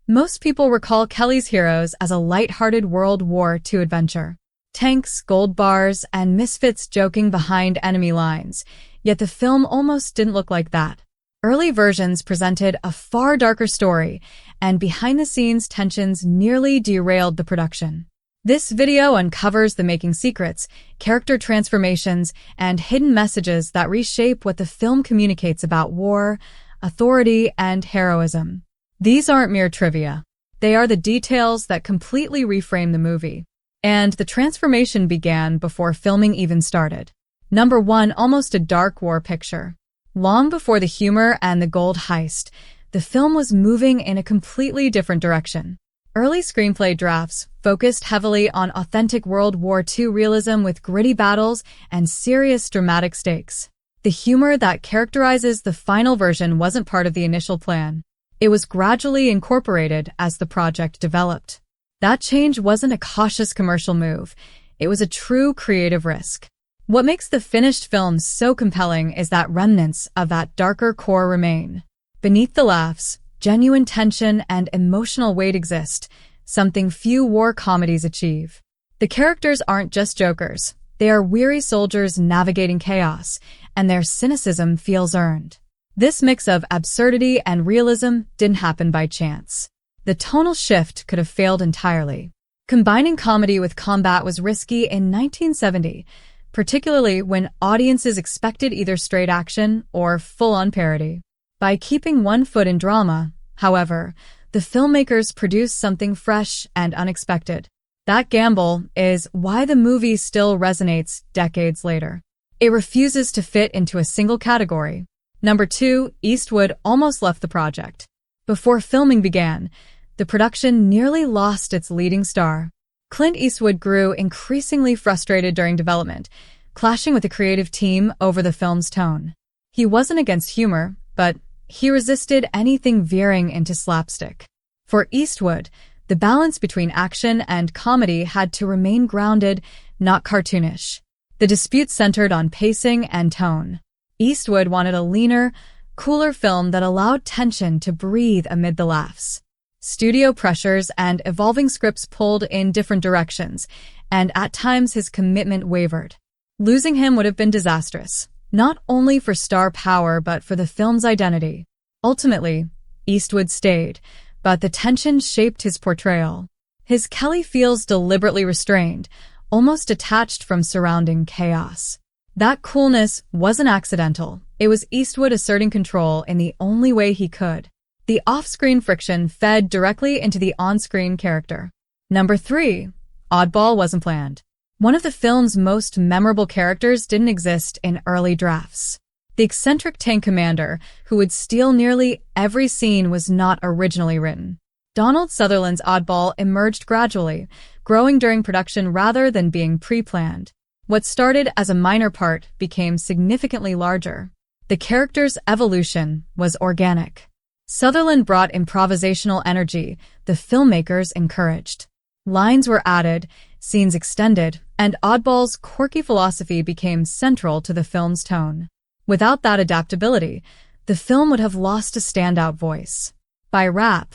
Most people recall Kelly's Heroes as a light-hearted World War II adventure. Tanks, gold bars, and misfits joking behind enemy lines, yet the film almost didn't look like that. Early versions presented a far darker story, and behind-the-scenes tensions nearly derailed the production. This video uncovers the making secrets, character transformations, and hidden messages that reshape what the film communicates about war, authority, and heroism. These aren't mere trivia. They are the details that completely reframe the movie. And the transformation began before filming even started. Number 1, almost a dark war picture. Long before the humor and the gold heist, the film was moving in a completely different direction. Early screenplay drafts focused heavily on authentic World War II realism with gritty battles and serious dramatic stakes. The humor that characterizes the final version wasn't part of the initial plan. It was gradually incorporated as the project developed. That change wasn't a cautious commercial move. It was a true creative risk. What makes the finished film so compelling is that remnants of that darker core remain. Beneath the laughs, genuine tension and emotional weight exist, something few war comedies achieve. The characters aren't just jokers. They are weary soldiers navigating chaos, and their cynicism feels earned. This mix of absurdity and realism didn't happen by chance. The tonal shift could have failed entirely. Combining comedy with combat was risky in 1970, particularly when audiences expected either straight action or full-on parody. By keeping one foot in drama, however, the filmmakers produced something fresh and unexpected. That gamble is why the movie still resonates decades later. It refuses to fit into a single category. Number 2, Eastwood almost left the project. Before filming began, the production nearly lost its leading star. Clint Eastwood grew increasingly frustrated during development, clashing with the creative team over the film's tone. He wasn't against humor, but he resisted anything veering into slapstick. For Eastwood, the balance between action and comedy had to remain grounded, not cartoonish. The dispute centered on pacing and tone. Eastwood wanted a leaner, cooler film that allowed tension to breathe amid the laughs. Studio pressures and evolving scripts pulled in different directions, and at times his commitment wavered. Losing him would have been disastrous, not only for star power but for the film's identity. Ultimately, Eastwood stayed, but the tension shaped his portrayal. His Kelly feels deliberately restrained, almost detached from surrounding chaos. That coolness wasn't accidental. It was Eastwood asserting control in the only way he could. The off-screen friction fed directly into the on-screen character. Number 3, Oddball wasn't planned. One of the film's most memorable characters didn't exist in early drafts. The eccentric tank commander, who would steal nearly every scene, was not originally written. Donald Sutherland's Oddball emerged gradually, growing during production rather than being pre-planned. What started as a minor part became significantly larger. The character's evolution was organic. Sutherland brought improvisational energy the filmmakers encouraged. Lines were added, scenes extended, and Oddball's quirky philosophy became central to the film's tone. Without that adaptability, the film would have lost a standout voice. By rap,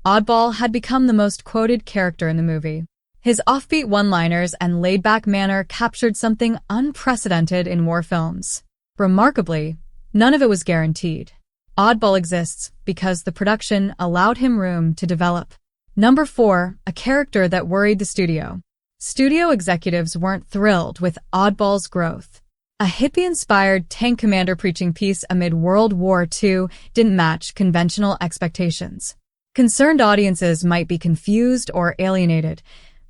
Oddball had become the most quoted character in the movie. His offbeat one-liners and laid-back manner captured something unprecedented in war films. Remarkably, none of it was guaranteed. Oddball exists because the production allowed him room to develop. Number 4, a character that worried the studio. Studio executives weren't thrilled with Oddball's growth. A hippie-inspired tank commander preaching peace amid World War II didn't match conventional expectations. Concerned audiences might be confused or alienated.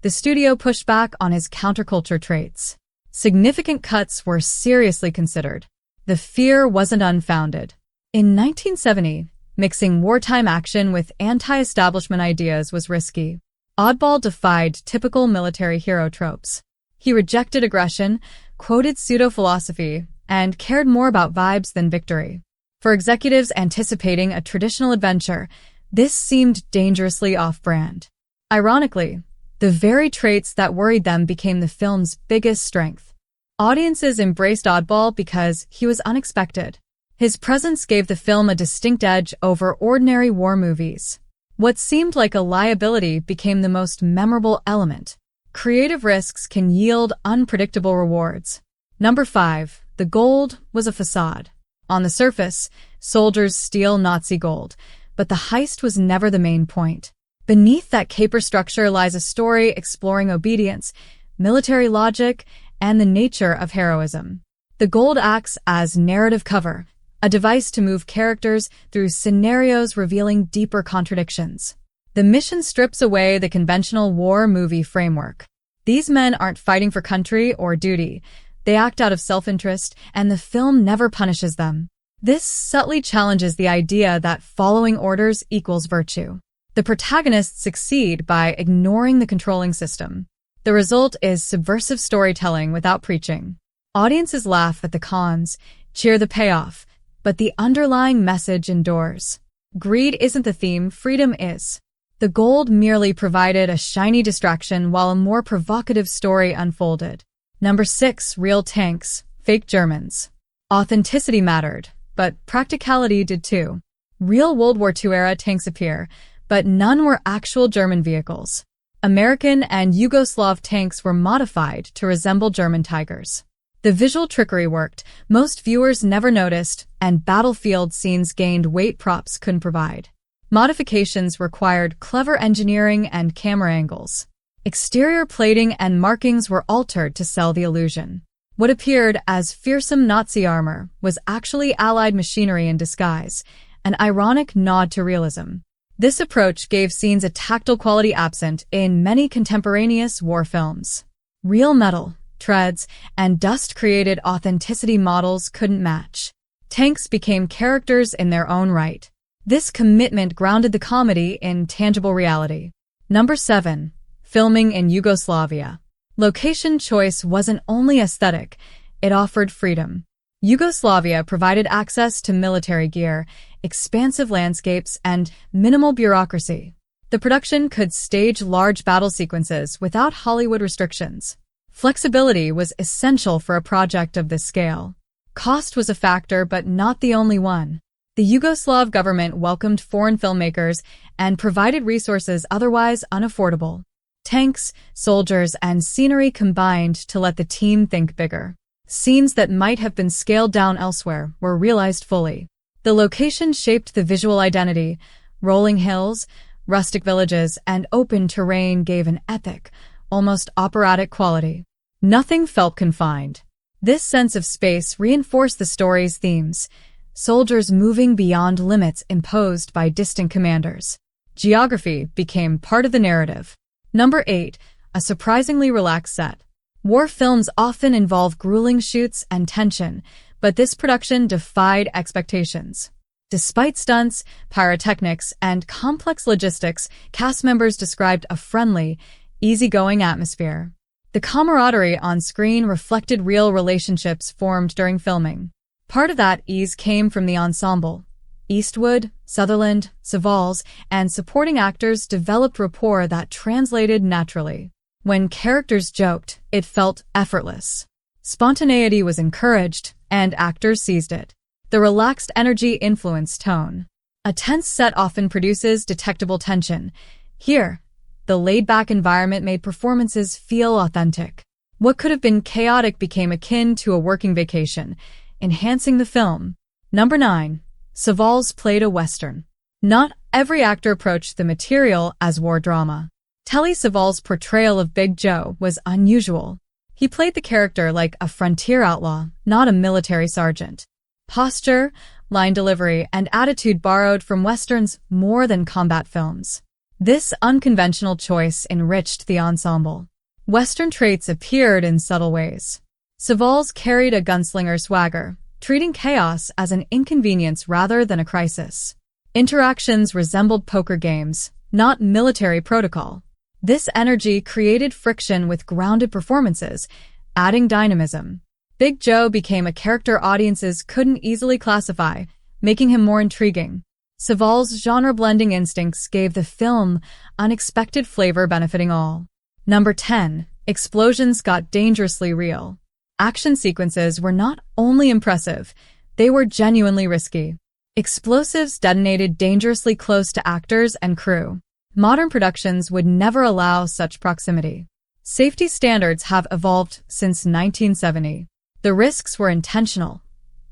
The studio pushed back on his counterculture traits. Significant cuts were seriously considered. The fear wasn't unfounded. In 1970, mixing wartime action with anti-establishment ideas was risky. Oddball defied typical military hero tropes. He rejected aggression, quoted pseudo-philosophy, and cared more about vibes than victory. For executives anticipating a traditional adventure, this seemed dangerously off-brand. Ironically, the very traits that worried them became the film's biggest strength. Audiences embraced Oddball because he was unexpected. His presence gave the film a distinct edge over ordinary war movies. What seemed like a liability became the most memorable element. Creative risks can yield unpredictable rewards. Number 5. The gold was a facade. On the surface, soldiers steal Nazi gold, but the heist was never the main point. Beneath that caper structure lies a story exploring obedience, military logic, and the nature of heroism. The gold acts as narrative cover, a device to move characters through scenarios revealing deeper contradictions. The mission strips away the conventional war movie framework. These men aren't fighting for country or duty. They act out of self-interest, and the film never punishes them. This subtly challenges the idea that following orders equals virtue. The protagonists succeed by ignoring the controlling system. The result is subversive storytelling without preaching. Audiences laugh at the cons, cheer the payoff, but the underlying message endures. Greed isn't the theme, freedom is. The gold merely provided a shiny distraction while a more provocative story unfolded. Number 6. Real tanks, fake Germans. Authenticity mattered, but practicality did too. Real World War II-era tanks appear, but none were actual German vehicles. American and Yugoslav tanks were modified to resemble German Tigers. The visual trickery worked, most viewers never noticed, and battlefield scenes gained weight props couldn't provide. Modifications required clever engineering and camera angles. Exterior plating and markings were altered to sell the illusion. What appeared as fearsome Nazi armor was actually Allied machinery in disguise, an ironic nod to realism. This approach gave scenes a tactile quality absent in many contemporaneous war films. Real metal, treads, and dust created authenticity models couldn't match. Tanks became characters in their own right. This commitment grounded the comedy in tangible reality. Number 7. Filming in Yugoslavia. Location choice wasn't only aesthetic, it offered freedom. Yugoslavia provided access to military gear, expansive landscapes, and minimal bureaucracy. The production could stage large battle sequences without Hollywood restrictions. Flexibility was essential for a project of this scale. Cost was a factor, but not the only one. The Yugoslav government welcomed foreign filmmakers and provided resources otherwise unaffordable. Tanks, soldiers, and scenery combined to let the team think bigger. Scenes that might have been scaled down elsewhere were realized fully. The location shaped the visual identity. Rolling hills, rustic villages, and open terrain gave an epic, almost operatic quality. Nothing felt confined. This sense of space reinforced the story's themes. Soldiers moving beyond limits imposed by distant commanders. Geography became part of the narrative. Number 8. A surprisingly relaxed set. War films often involve grueling shoots and tension, but this production defied expectations. Despite stunts, pyrotechnics, and complex logistics, cast members described a friendly, easygoing atmosphere. The camaraderie on screen reflected real relationships formed during filming. Part of that ease came from the ensemble. Eastwood, Sutherland, Savalls, and supporting actors developed rapport that translated naturally. When characters joked, it felt effortless. Spontaneity was encouraged, and actors seized it. The relaxed energy influenced tone. A tense set often produces detectable tension. Here, the laid-back environment made performances feel authentic. What could have been chaotic became akin to a working vacation, enhancing the film. Number 9. Savalls played a Western. Not every actor approached the material as war drama. Telly Savalas' portrayal of Big Joe was unusual. He played the character like a frontier outlaw, not a military sergeant. Posture, line delivery, and attitude borrowed from Westerns more than combat films. This unconventional choice enriched the ensemble. Western traits appeared in subtle ways. Savalls carried a gunslinger swagger, treating chaos as an inconvenience rather than a crisis. Interactions resembled poker games, not military protocol. This energy created friction with grounded performances, adding dynamism. Big Joe became a character audiences couldn't easily classify, making him more intriguing. Savalls' genre-blending instincts gave the film unexpected flavor benefiting all. Number 10. Explosions got dangerously real. Action sequences were not only impressive, they were genuinely risky. Explosives detonated dangerously close to actors and crew. Modern productions would never allow such proximity. Safety standards have evolved since 1970. The risks were intentional.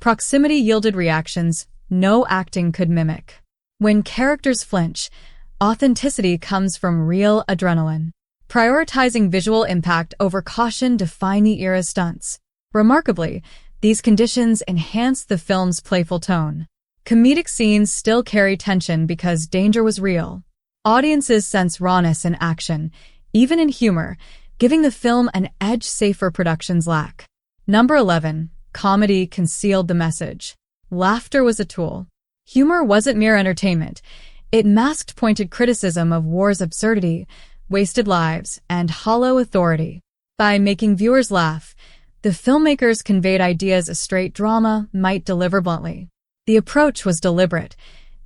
Proximity yielded reactions no acting could mimic. When characters flinch, authenticity comes from real adrenaline. Prioritizing visual impact over caution define the era's stunts. Remarkably, these conditions enhanced the film's playful tone. Comedic scenes still carry tension because danger was real. Audiences sense rawness in action, even in humor, giving the film an edge safer productions lack. Number 11. Comedy concealed the message. Laughter was a tool. Humor wasn't mere entertainment. It masked pointed criticism of war's absurdity, wasted lives, and hollow authority. By making viewers laugh, the filmmakers conveyed ideas a straight drama might deliver bluntly. The approach was deliberate.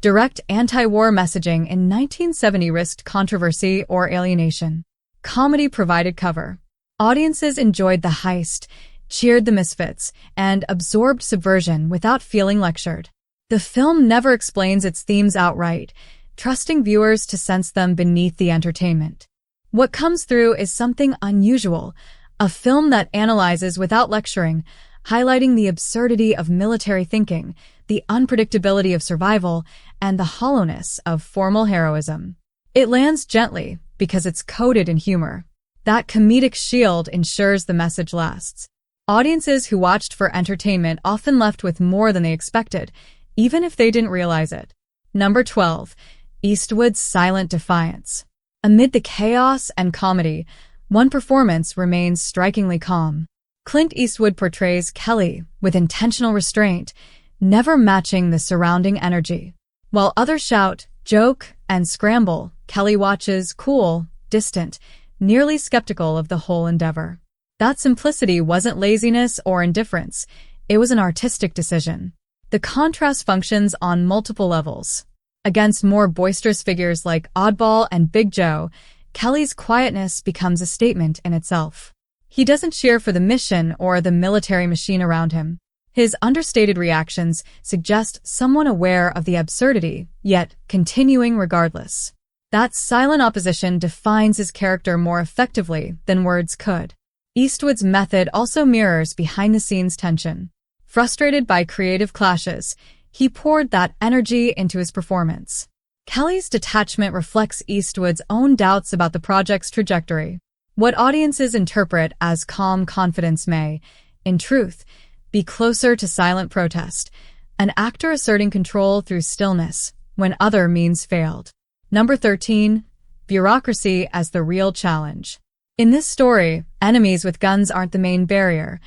Direct anti-war messaging in 1970 risked controversy or alienation. Comedy provided cover. Audiences enjoyed the heist, cheered the misfits, and absorbed subversion without feeling lectured. The film never explains its themes outright, trusting viewers to sense them beneath the entertainment. What comes through is something unusual, a film that analyzes without lecturing, highlighting the absurdity of military thinking, the unpredictability of survival, and the hollowness of formal heroism. It lands gently because it's coated in humor. That comedic shield ensures the message lasts. Audiences who watched for entertainment often left with more than they expected, even if they didn't realize it. Number 12. Eastwood's silent defiance. Amid the chaos and comedy, one performance remains strikingly calm. Clint Eastwood portrays Kelly with intentional restraint, never matching the surrounding energy. While others shout, joke, and scramble, Kelly watches cool, distant, nearly skeptical of the whole endeavor. That simplicity wasn't laziness or indifference, it was an artistic decision. The contrast functions on multiple levels. Against more boisterous figures like Oddball and Big Joe, Kelly's quietness becomes a statement in itself. He doesn't cheer for the mission or the military machine around him. His understated reactions suggest someone aware of the absurdity, yet continuing regardless. That silent opposition defines his character more effectively than words could. Eastwood's method also mirrors behind-the-scenes tension. Frustrated by creative clashes, he poured that energy into his performance. Kelly's detachment reflects Eastwood's own doubts about the project's trajectory. What audiences interpret as calm confidence may, in truth, be closer to silent protest, an actor asserting control through stillness when other means failed. Number 13. Bureaucracy as the real challenge. In this story, enemies with guns aren't the main barrier.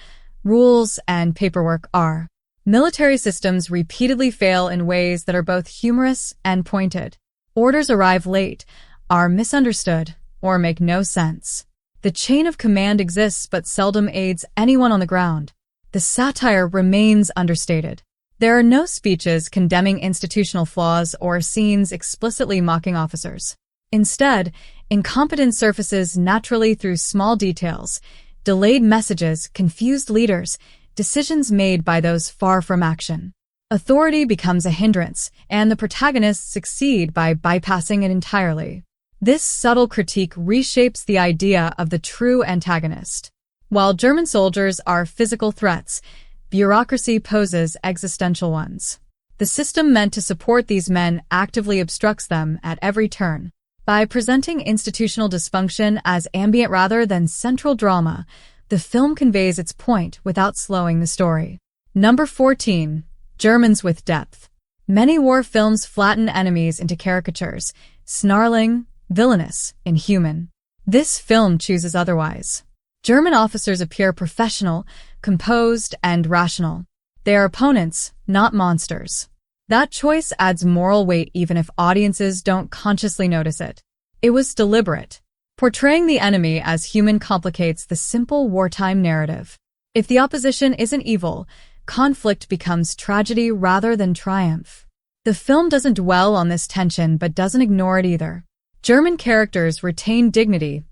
Rules and paperwork are. Military systems repeatedly fail in ways that are both humorous and pointed. Orders arrive late, are misunderstood, or make no sense. The chain of command exists but seldom aids anyone on the ground. The satire remains understated. There are no speeches condemning institutional flaws or scenes explicitly mocking officers. Instead, incompetence surfaces naturally through small details, delayed messages, confused leaders, decisions made by those far from action. Authority becomes a hindrance, and the protagonists succeed by bypassing it entirely. This subtle critique reshapes the idea of the true antagonist. While German soldiers are physical threats, bureaucracy poses existential ones. The system meant to support these men actively obstructs them at every turn. By presenting institutional dysfunction as ambient rather than central drama, the film conveys its point without slowing the story. Number 14. Germans with depth. Many war films flatten enemies into caricatures, snarling, villainous, inhuman. This film chooses otherwise. German officers appear professional, composed, and rational. They are opponents, not monsters. That choice adds moral weight even if audiences don't consciously notice it. It was deliberate. Portraying the enemy as human complicates the simple wartime narrative. If the opposition isn't evil, conflict becomes tragedy rather than triumph. The film doesn't dwell on this tension but doesn't ignore it either. German characters retain dignity